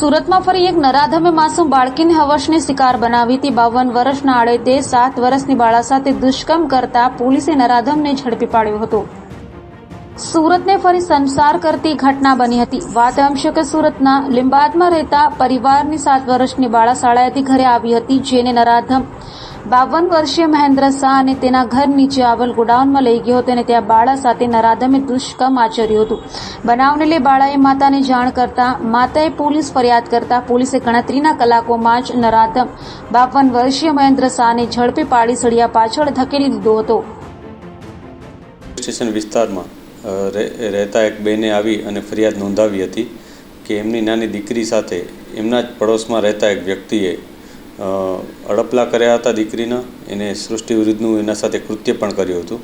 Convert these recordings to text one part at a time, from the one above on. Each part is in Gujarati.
સુરતમાં ફરી એક નરાધમે માસૂમ બાળકીને હવસની શિકાર બનાવી હતી। 52 વર્ષના આડેદે 7 વર્ષની બાળા સાથે દુષ્કર્મ કરતા પોલીસે નરાધમને ઝડપી પાડ્યો હતો। સુરતને ફરી સંસાર કરતી ઘટના બની હતી। વાત એમ છે કે સુરતના લીંબાદમાં રહેતા પરિવારની 7 વર્ષની બાળા શાળાએથી ઘરે આવી હતી, જેને નરાધમ 52 વર્ષીય મહેન્દ્ર શાહ અને તેના ઘર નીચે આવેલ ગોડાઉનમાં લઈ ગયો હતો અને ત્યાં બાળા સાથે નરાધમે દુષ્કર્મ આચર્યું હતું। બનાવને લઈ બાળાએ માતાને જાણ કરતા માતાએ પોલીસ ફરિયાદ કરતા પોલીસે ગણતરીના કલાકોમાં જ નરાધમ 52 વર્ષીય મહેન્દ્ર શાહને ઝડપી પાડી સળિયા પાછળ ધકેલી દીધો હતો। સ્ટેશન વિસ્તારમાં રહેતા એક બેને આવી અને ફરિયાદ નોંધાવી હતી કે એમની નાની દીકરી સાથે એમના જ પડોશમાં રહેતા એક વ્યક્તિએ અડપલા કર્યા હતા દીકરીના, એને સૃષ્ટિ વિરુદ્ધનું એના સાથે કૃત્ય પણ કર્યું હતું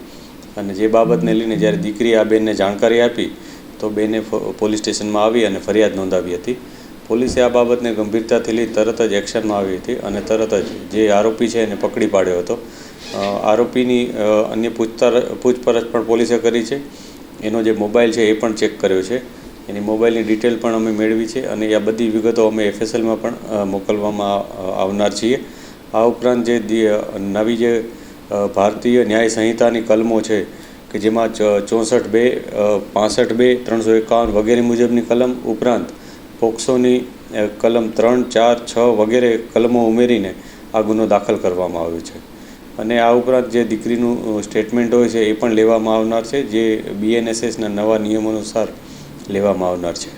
અને જે બાબતને લઈને જ્યારે દીકરીએ આ બેનને જાણકારી આપી તો બેને પોલીસ સ્ટેશનમાં આવી અને ફરિયાદ નોંધાવી હતી। પોલીસે આ બાબતને ગંભીરતાથી લઈ તરત જ એક્શનમાં આવી હતી અને તરત જ જે આરોપી છે એને પકડી પાડ્યો હતો। આરોપીની અન્ય પૂછપરછ પણ પોલીસે કરી છે। એનો જે મોબાઈલ છે એ પણ ચેક કર્યો છે, એની મોબાઈલની ડિટેલ પણ અમે મેળવી છે અને આ બધી વિગતો અમે FSLમાં પણ મોકલવામાં આવનાર છીએ। આ ઉપરાંત જે નવી જે ભારતીય ન્યાય સંહિતાની કલમો છે કે જેમાં 64(2), 65(2), 351 વગેરે મુજબની કલમ ઉપરાંત પોક્સોની કલમ 3, 4, 6 વગેરે કલમો ઉમેરીને આ ગુનો દાખલ કરવામાં આવ્યો છે અને આ ઉપરાંત જે દીકરીનું સ્ટેટમેન્ટ હોય છે એ પણ લેવામાં આવનાર છે, જે BNSSના નવા નિયમો અનુસાર લેવામાં આવનાર છે।